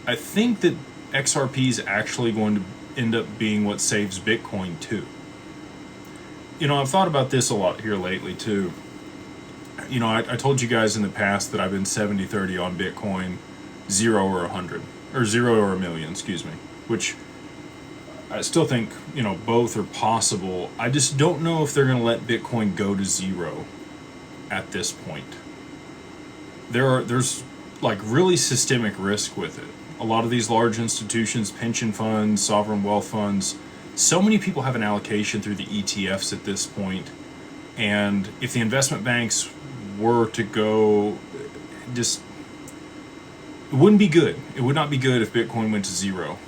I think that XRP is actually going to end up being what saves Bitcoin too. I've thought about this a lot here lately too. I told you guys in the past that I've been 70-30 on Bitcoin, 0 or 100, or 0 or a million, excuse me, which I still think, both are possible. I just don't know if they're going to let Bitcoin go to 0 at this point. There's like really systemic risk with it. A lot of these large institutions, pension funds, sovereign wealth funds, so many people have an allocation through the ETFs at this point. And if the investment banks were to go, it wouldn't be good. It would not be good if Bitcoin went to 0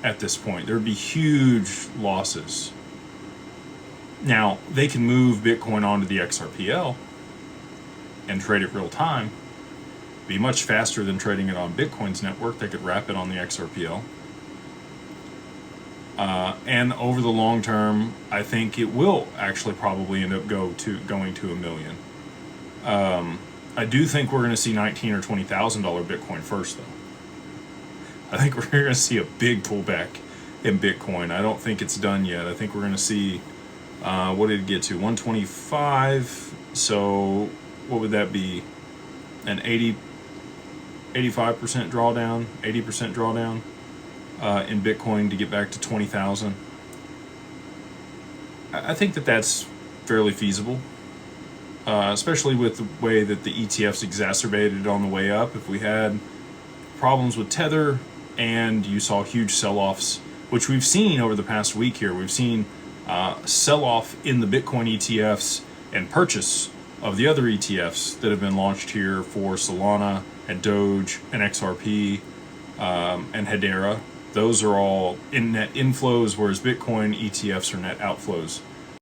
at this point. There would be huge losses. Now, they can move Bitcoin onto the Xrpl and trade it real time. Be much faster than trading it on Bitcoin's network. They could wrap it on the Xrpl. And over the long term, I think it will actually probably end up going to $1 million. I do think we're going to see $19,000 or $20,000 Bitcoin first, though. I think we're going to see a big pullback in Bitcoin. I don't think it's done yet. I think we're going to see, what did it get to? 125. So what would that be? An 85% drawdown, 80% drawdown in Bitcoin to get back to 20,000. I think that's fairly feasible, especially with the way that the ETFs exacerbated on the way up. If we had problems with Tether and you saw huge sell-offs, which we've seen over the past week here, we've seen sell-off in the Bitcoin ETFs and purchase of the other ETFs that have been launched here for Solana and Doge and XRP and Hedera. Those are all in net inflows, whereas Bitcoin ETFs are net outflows.